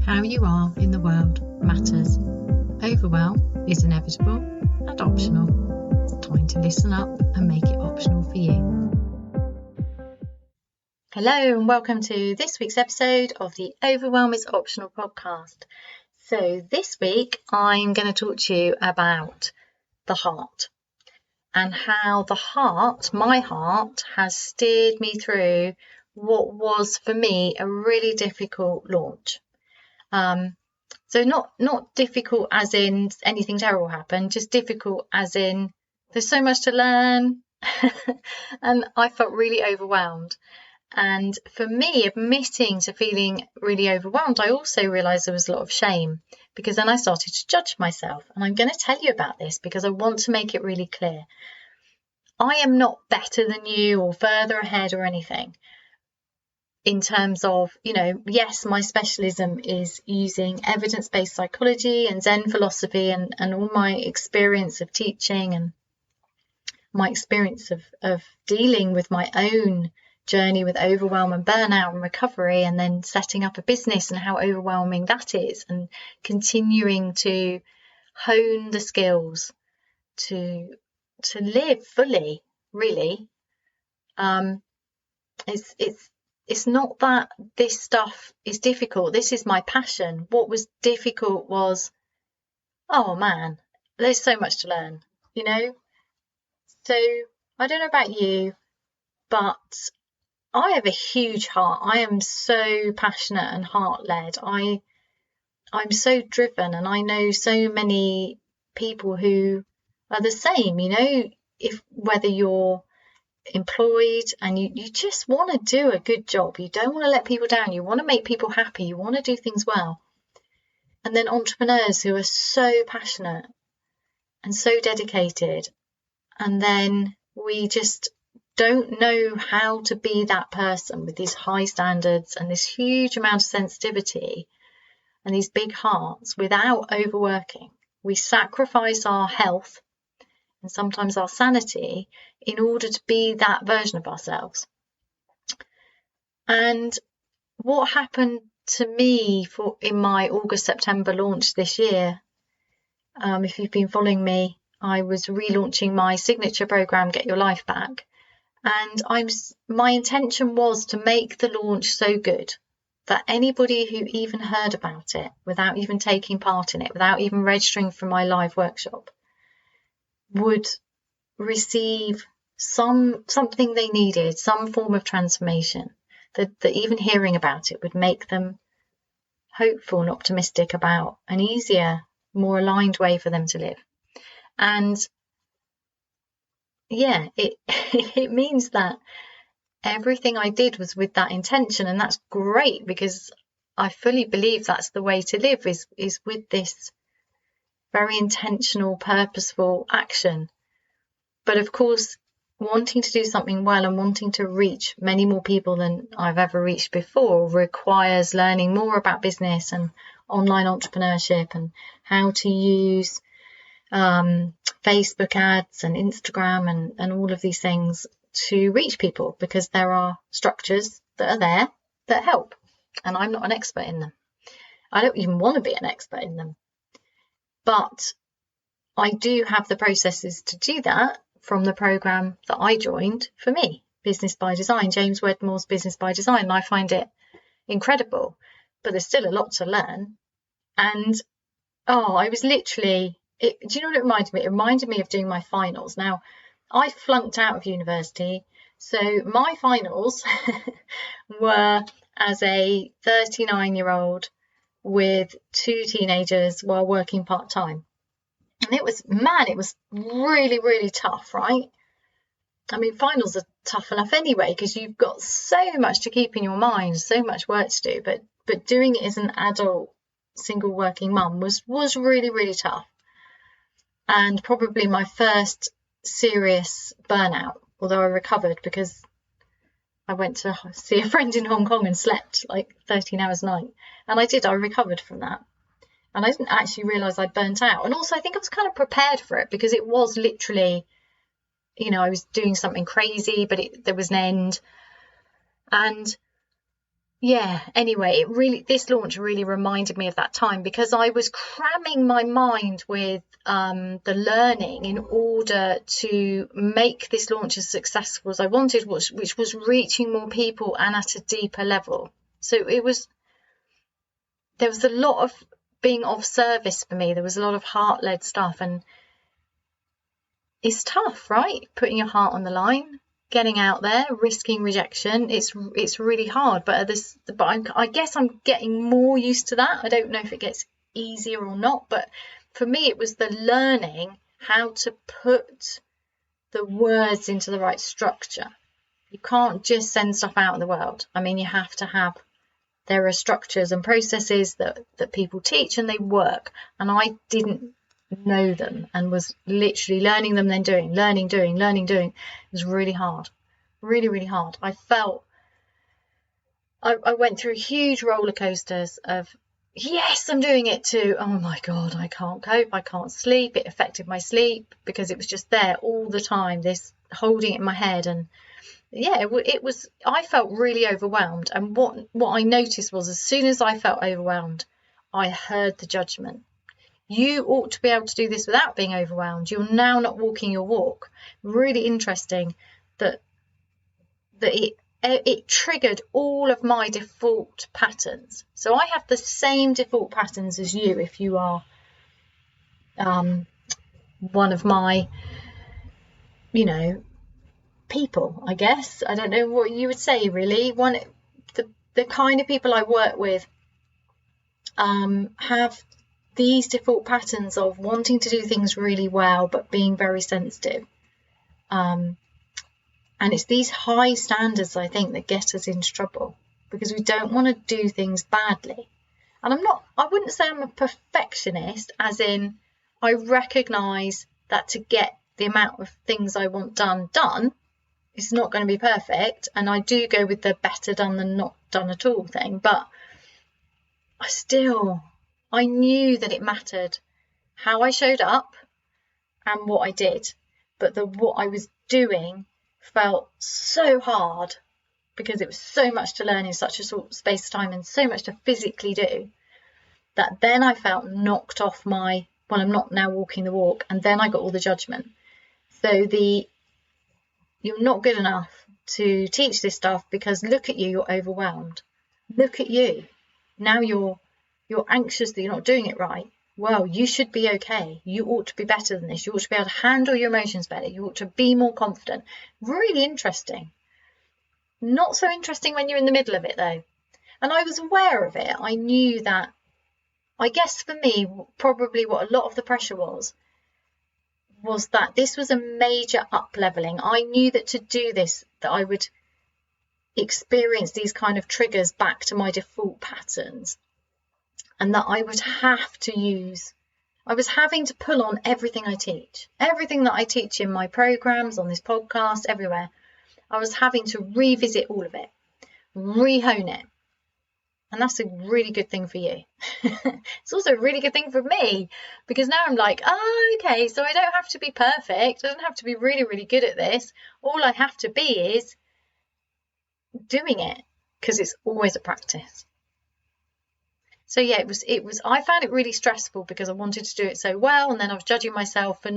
How you are in the world matters. Overwhelm is inevitable and optional. It's time to listen up and make it optional for you. Hello and welcome to this week's episode of the Overwhelm is Optional podcast. So this week I'm going to talk to you about the heart and how the heart, my heart, has steered me through what was for me a really difficult launch. So not difficult as in anything terrible happened, just difficult as in there's so much to learn and I felt really overwhelmed. And for me, admitting to feeling really overwhelmed, I also realised there was a lot of shame, because then I started to judge myself. And I'm going to tell you about this because I want to make it really clear. I am not better than you or further ahead or anything. In terms of, yes, my specialism is using evidence-based psychology and Zen philosophy and all my experience of teaching and my experience of dealing with my own journey with overwhelm and burnout and recovery, and then setting up a business and how overwhelming that is, and continuing to hone the skills to live fully, really. It's not that this stuff is difficult. This is my passion. What was difficult was, oh man, there's so much to learn, So I don't know about you, but I have a huge heart. I am so passionate and heart-led. I'm so driven, and I know so many people who are the same, whether you're employed and you just want to do a good job, you don't want to let people down, you want to make people happy, you want to do things well. And then entrepreneurs who are so passionate and so dedicated, and then we just don't know how to be that person with these high standards and this huge amount of sensitivity and these big hearts without overworking. We sacrifice our health and sometimes our sanity in order to be that version of ourselves. And what happened to me in my August-September launch this year, if you've been following me, I was relaunching my signature program, Get Your Life Back. And my intention was to make the launch so good that anybody who even heard about it, without even taking part in it, without even registering for my live workshop, would receive something they needed, some form of transformation, that even hearing about it would make them hopeful and optimistic about an easier, more aligned way for them to live. And yeah, it means that everything I did was with that intention, and that's great, because I fully believe that's the way to live, is with this very intentional, purposeful action. But of course, wanting to do something well and wanting to reach many more people than I've ever reached before requires learning more about business and online entrepreneurship and how to use Facebook ads and Instagram and all of these things to reach people, because there are structures that are there that help, and I'm not an expert in them. I don't even want to be an expert in them. But I do have the processes to do that from the program that I joined for me, Business by Design, James Wedmore's Business by Design. And I find it incredible, but there's still a lot to learn. And I was literally, do you know what it reminded me? It reminded me of doing my finals. Now, I flunked out of university, so my finals were as a 39-year-old with 2 teenagers while working part-time. And it was really, really tough, right? I mean, finals are tough enough anyway, because you've got so much to keep in your mind, so much work to do. But doing it as an adult, single working mum was really, really tough. And probably my first serious burnout, although I recovered because I went to see a friend in Hong Kong and slept like 13 hours a night. And I recovered from that. And I didn't actually realise I'd burnt out. And also I think I was kind of prepared for it, because it was literally, I was doing something crazy, but there was an end. And yeah, anyway, this launch really reminded me of that time, because I was cramming my mind with the learning in order to make this launch as successful as I wanted, which was reaching more people and at a deeper level. So there was a lot of being of service for me. There was a lot of heart-led stuff, and it's tough, right? Putting your heart on the line, getting out there, risking rejection. It's really hard, but I guess I'm getting more used to that. I don't know if it gets easier or not, but for me it was the learning how to put the words into the right structure. You can't just send stuff out in the world. I mean, you have to have, there are structures and processes that people teach, and they work, and I didn't know them and was literally learning them, then doing. It was really hard, really hard. I felt I went through huge roller coasters of, yes, I'm doing it, to, oh my God, I can't cope, I can't sleep. It affected my sleep because it was just there all the time, this holding it in my head. And yeah, it was, I felt really overwhelmed. And what I noticed was, as soon as I felt overwhelmed, I heard the judgment. You ought to be able to do this without being overwhelmed. You're now not walking your walk. Really interesting that it triggered all of my default patterns. So I have the same default patterns as you if you are one of my, people, I guess. I don't know what you would say, really. The kind of people I work with have these default patterns of wanting to do things really well, but being very sensitive. And it's these high standards, I think, that get us into trouble, because we don't want to do things badly. And I wouldn't say I'm a perfectionist, as in I recognise that to get the amount of things I want done, it's not going to be perfect. And I do go with the better done than not done at all thing. But I knew that it mattered how I showed up and what I did, but what I was doing felt so hard, because it was so much to learn in such a short space of time and so much to physically do, that then I felt knocked off I'm not now walking the walk. And then I got all the judgment. So you're not good enough to teach this stuff, because look at you, you're overwhelmed. Look at you. Now you're anxious that you're not doing it right. Well, you should be okay. You ought to be better than this. You ought to be able to handle your emotions better. You ought to be more confident. Really interesting. Not so interesting when you're in the middle of it, though. And I was aware of it. I knew that, I guess for me, probably what a lot of the pressure was that this was a major up-leveling. I knew that to do this, that I would experience these kind of triggers back to my default patterns, and that I would have to I was having to pull on everything I teach, everything that I teach in my programs, on this podcast, everywhere. I was having to revisit all of it, re-hone it. And that's a really good thing for you. It's also a really good thing for me, because now I'm like, okay, so I don't have to be perfect. I don't have to be really, really good at this. All I have to be is doing it, because it's always a practice. So yeah, it was, I found it really stressful because I wanted to do it so well. And then I was judging myself for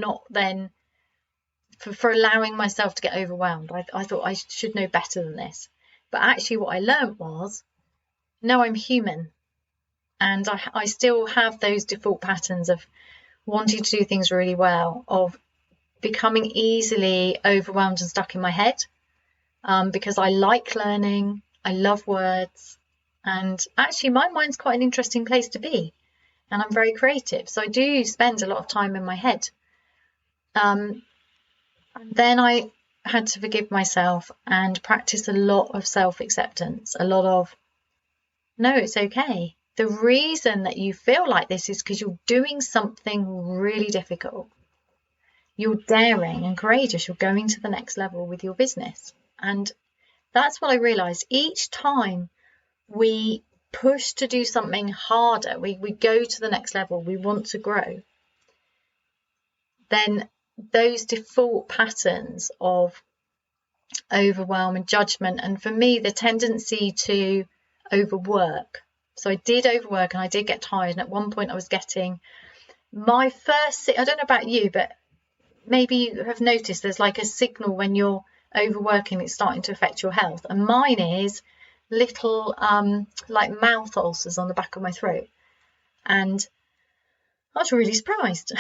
allowing myself to get overwhelmed. I thought I should know better than this. But actually what I learned was, no, I'm human. And I still have those default patterns of wanting to do things really well, of becoming easily overwhelmed and stuck in my head, because I like learning, I love words, and actually my mind's quite an interesting place to be, and I'm very creative, so I do spend a lot of time in my head. And then I had to forgive myself and practice a lot of self-acceptance, a lot of, no, it's okay. The reason that you feel like this is because you're doing something really difficult. You're daring and courageous. You're going to the next level with your business. And that's what I realized. Each time we push to do something harder, we go to the next level, we want to grow, then those default patterns of overwhelm and judgment, and for me, the tendency to overwork. So I did overwork and I did get tired. And at one point I was getting my first, I don't know about you, but maybe you have noticed there's like a signal when you're overworking, it's starting to affect your health. And mine is little like mouth ulcers on the back of my throat. And I was really surprised.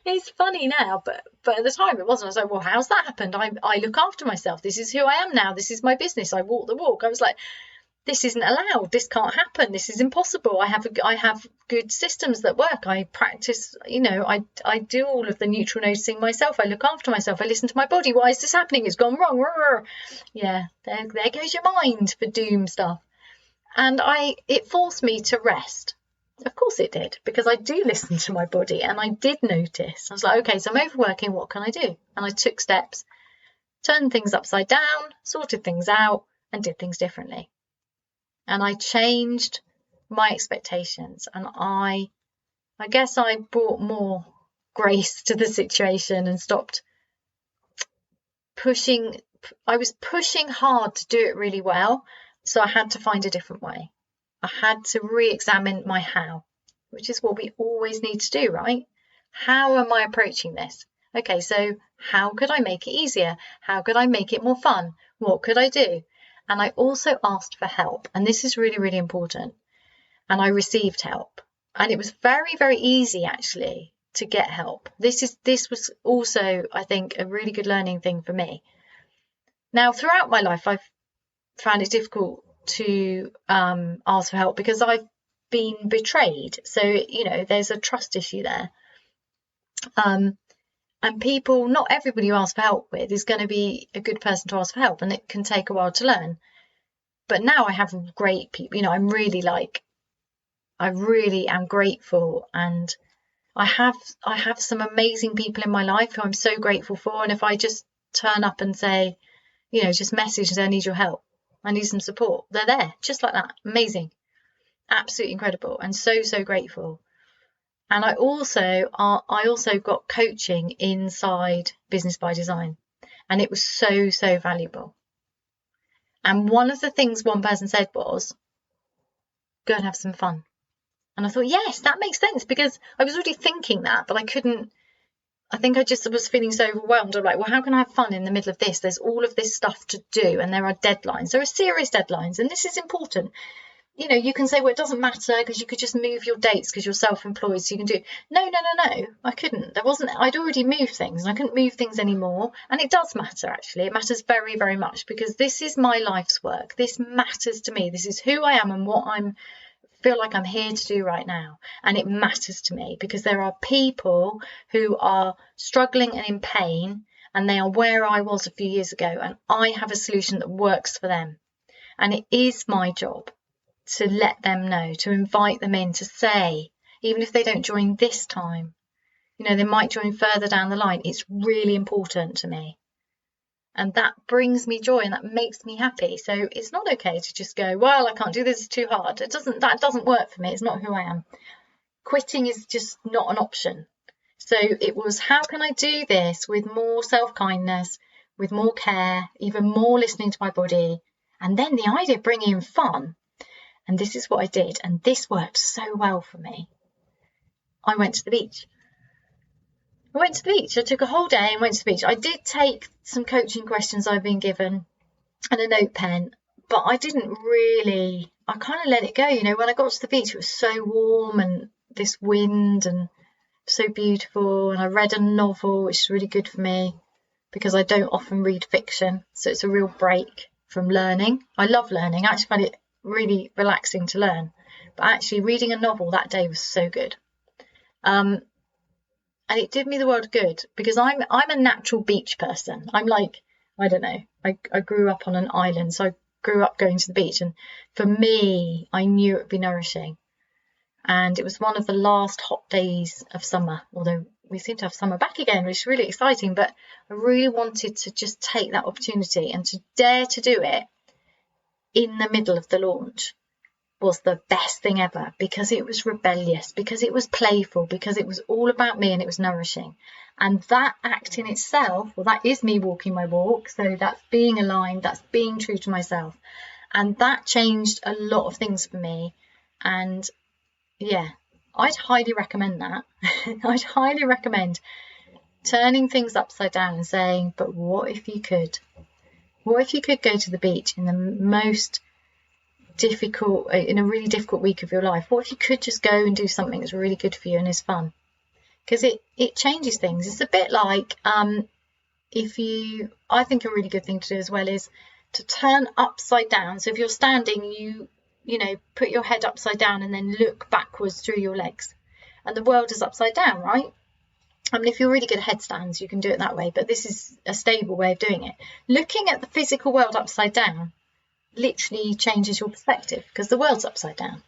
It's funny now, but at the time it wasn't. I was like, well, how's that happened? I look after myself. This is who I am now. This is my business. I walk the walk. I was like, this isn't allowed. This can't happen. This is impossible. I have good systems that work. I practice, I do all of the neutral noticing myself. I look after myself. I listen to my body. Why is this happening? It's gone wrong. Yeah, there goes your mind for doom stuff. And it forced me to rest. Of course it did, because I do listen to my body, and I did notice. I was like, okay, so I'm overworking. What can I do? And I took steps, turned things upside down, sorted things out, and did things differently. And I changed my expectations, and I guess I brought more grace to the situation and stopped pushing. I was pushing hard to do it really well, so I had to find a different way. I had to re-examine my how, which is what we always need to do, right? How am I approaching this? Okay, so how could I make it easier? How could I make it more fun? What could I do? And I also asked for help. And this is really, really important. And I received help. And it was very, very easy, actually, to get help. This was also, I think, a really good learning thing for me. Now, throughout my life, I've found it difficult to ask for help because I've been betrayed. So, there's a trust issue there. And people, not everybody you ask for help with is going to be a good person to ask for help, and it can take a while to learn. But now I have great people, I really am grateful, and I have some amazing people in my life who I'm so grateful for. And if I just turn up and say, just message and say, I need your help, I need some support, they're there, just like that. Amazing. Absolutely incredible. And so, so grateful. And I also got coaching inside Business by Design, and it was so, so valuable. And one of the things one person said was, go and have some fun. And I thought, yes, that makes sense, because I was already thinking that, but I couldn't. I think I just was feeling so overwhelmed. I'm like, well, how can I have fun in the middle of this? There's all of this stuff to do, and there are deadlines. There are serious deadlines, and this is important. You can say, well, it doesn't matter because you could just move your dates because you're self-employed, so you can do. No. I couldn't. I'd already moved things, and I couldn't move things anymore. And it does matter, actually. It matters very, very much, because this is my life's work. This matters to me. This is who I am and what I'm feel like I'm here to do right now. And it matters to me because there are people who are struggling and in pain, and they are where I was a few years ago, and I have a solution that works for them. And it is my job to let them know, to invite them in, to say, even if they don't join this time, they might join further down the line. It's really important to me. And that brings me joy, and that makes me happy. So it's not okay to just go, well, I can't do this, it's too hard. That doesn't work for me. It's not who I am. Quitting is just not an option. So it was, how can I do this with more self-kindness, with more care, even more listening to my body? And then the idea of bringing in fun. And this is what I did. And this worked so well for me. I went to the beach. I took a whole day and went to the beach. I did take some coaching questions I've been given and a note pen, but I kind of let it go. When I got to the beach, it was so warm and this wind and so beautiful. And I read a novel, which is really good for me because I don't often read fiction. So it's a real break from learning. I love learning. I actually find it really relaxing to learn. But actually reading a novel that day was so good. And it did me the world of good because I'm a natural beach person. I'm like, I don't know, I grew up on an island, so I grew up going to the beach, and for me, I knew it would be nourishing. And it was one of the last hot days of summer, although we seem to have summer back again, which is really exciting. But I really wanted to just take that opportunity, and to dare to do it in the middle of the launch was the best thing ever, because it was rebellious, because it was playful, because it was all about me, and it was nourishing. And that act in itself, well, that is me walking my walk. So that's being aligned, that's being true to myself. And that changed a lot of things for me. And yeah, I'd highly recommend that. I'd highly recommend turning things upside down and saying, but what if you could? What if you could go to the beach in the most difficult, in a really difficult week of your life? What if you could just go and do something that's really good for you and is fun? Because it changes things. It's a bit like, I think a really good thing to do as well is to turn upside down. So if you're standing, you put your head upside down and then look backwards through your legs. And the world is upside down, right? I mean, if you're really good at headstands, you can do it that way, but this is a stable way of doing it. Looking at the physical world upside down literally changes your perspective because the world's upside down.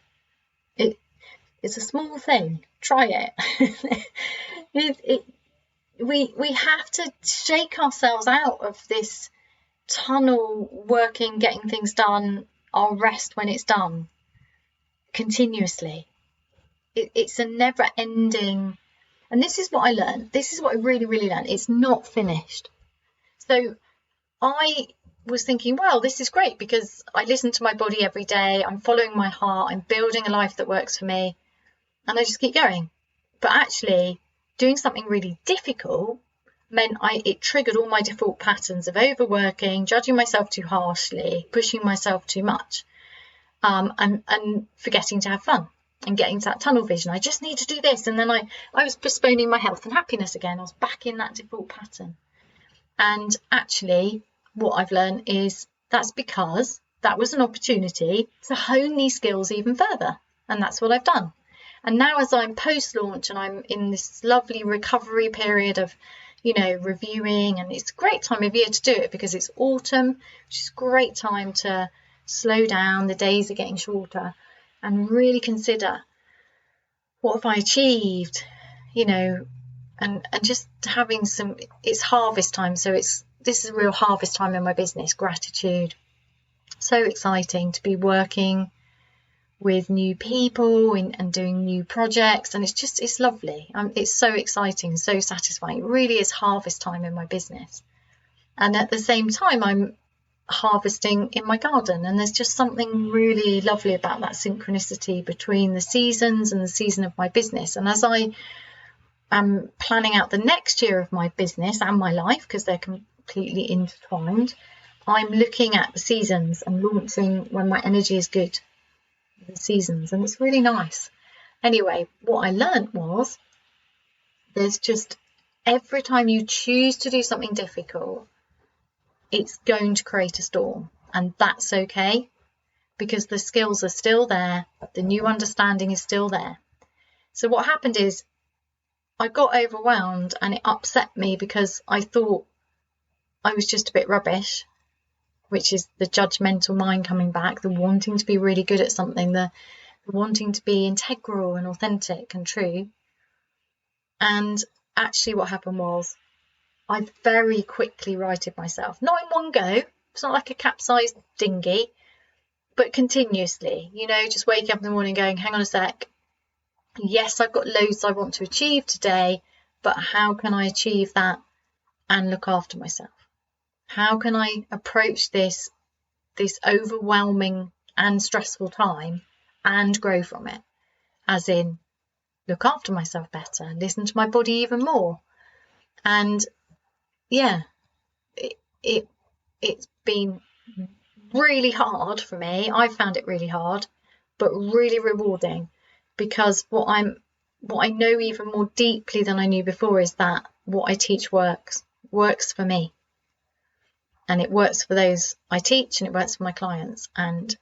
It's a small thing. Try it. We have to shake ourselves out of this tunnel working, getting things done. I'll rest when it's done continuously. It's a never ending. And this is what I learned. This is what I really, really learned. It's not finished. So I was thinking, well, this is great because I listen to my body every day. I'm following my heart. I'm building a life that works for me. And I just keep going. But actually, doing something really difficult meant it triggered all my default patterns of overworking, judging myself too harshly, pushing myself too much, and forgetting to have fun and getting to that tunnel vision. I just need to do this. And then I was postponing my health and happiness again. I was back in that default pattern. And actually, what I've learned is that's because that was an opportunity to hone these skills even further. And that's what I've done. And now as I'm post-launch and I'm in this lovely recovery period of, reviewing, and it's a great time of year to do it because it's autumn, which is a great time to slow down. The days are getting shorter and really consider what have I achieved, and just having it's harvest time. So this is a real harvest time in my business, gratitude. So exciting to be working with new people and doing new projects, and it's lovely. It's so exciting, so satisfying. It really is harvest time in my business, and at the same time I'm harvesting in my garden, and there's just something really lovely about that synchronicity between the seasons and the season of my business. And as I am planning out the next year of my business and my life, because they're completely intertwined, I'm looking at the seasons and launching when my energy is good. The seasons, and it's really nice. Anyway, what I learned was there's just every time you choose to do something difficult, it's going to create a storm, and that's okay because the skills are still there, the new understanding is still there. So what happened is I got overwhelmed and it upset me because I thought I was just a bit rubbish, which is the judgmental mind coming back, the wanting to be really good at something, the wanting to be integral and authentic and true. And actually what happened was I very quickly righted myself, not in one go. It's not like a capsized dinghy, but continuously, just waking up in the morning going, hang on a sec. Yes, I've got loads I want to achieve today, but how can I achieve that and look after myself? How can I approach this overwhelming and stressful time and grow from it? As in, look after myself better, listen to my body even more. And yeah, it's been really hard for me. I found it really hard, but really rewarding, because what I know even more deeply than I knew before is that what I teach works for me. And it works for those I teach, and it works for my clients. And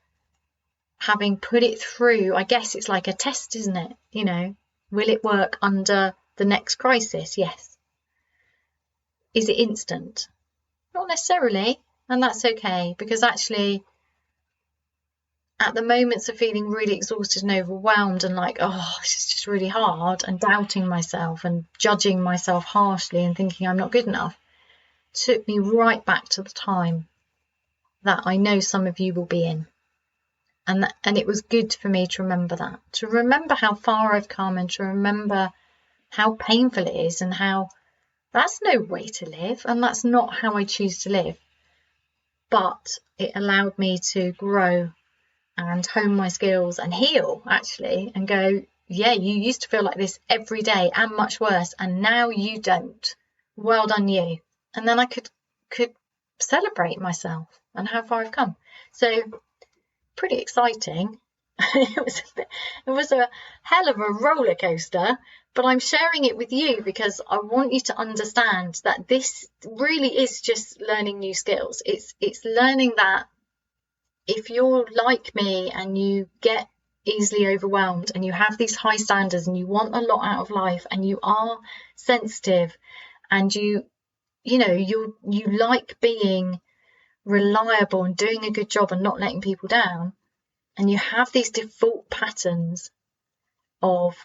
having put it through, I guess it's like a test, isn't it? Will it work under the next crisis? Yes. Is it instant? Not necessarily. And that's okay, because actually at the moments of feeling really exhausted and overwhelmed and like, oh, this is just really hard, and doubting myself and judging myself harshly and thinking I'm not good enough, took me right back to the time that I know some of you will be in. And it was good for me to remember that, to remember how far I've come, and to remember how painful it is, and how that's no way to live, and that's not how I choose to live. but it allowed me to grow and hone my skills and heal, actually, and go, yeah, you used to feel like this every day and much worse, and now you don't. Well done, you. And then I could celebrate myself and how far I've come. So pretty exciting. It was a hell of a roller coaster, but I'm sharing it with you because I want you to understand that this really is just learning new skills. It's learning that if you're like me and you get easily overwhelmed and you have these high standards and you want a lot out of life and you are sensitive and you like being reliable and doing a good job and not letting people down, and you have these default patterns of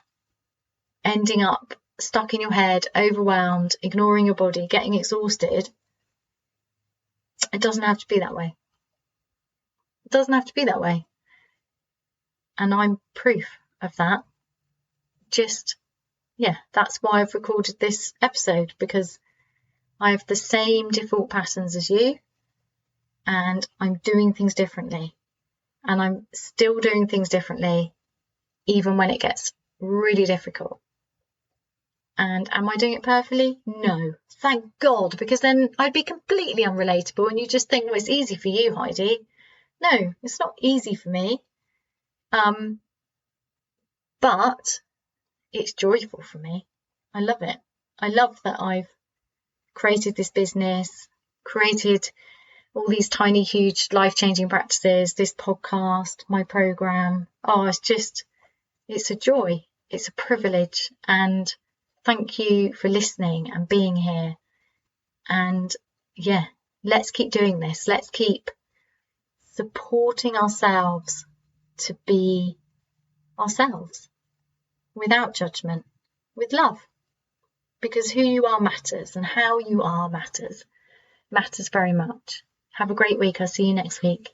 ending up stuck in your head, overwhelmed, ignoring your body, getting exhausted, it doesn't have to be that way. It doesn't have to be that way. And I'm proof of that. That's why I've recorded this episode, because I have the same default patterns as you, and I'm doing things differently. And I'm still doing things differently, even when it gets really difficult. And am I doing it perfectly? No. Thank God, because then I'd be completely unrelatable and you just think, well, it's easy for you, Heidi. No, it's not easy for me. But it's joyful for me. I love it. I love that I've created this business, created all these tiny, huge, life-changing practices, this podcast, my program. Oh, it's a joy. It's a privilege. And thank you for listening and being here. And yeah, let's keep doing this. Let's keep supporting ourselves to be ourselves without judgment, with love. Because who you are matters, and how you are matters very much. Have a great week. I'll see you next week.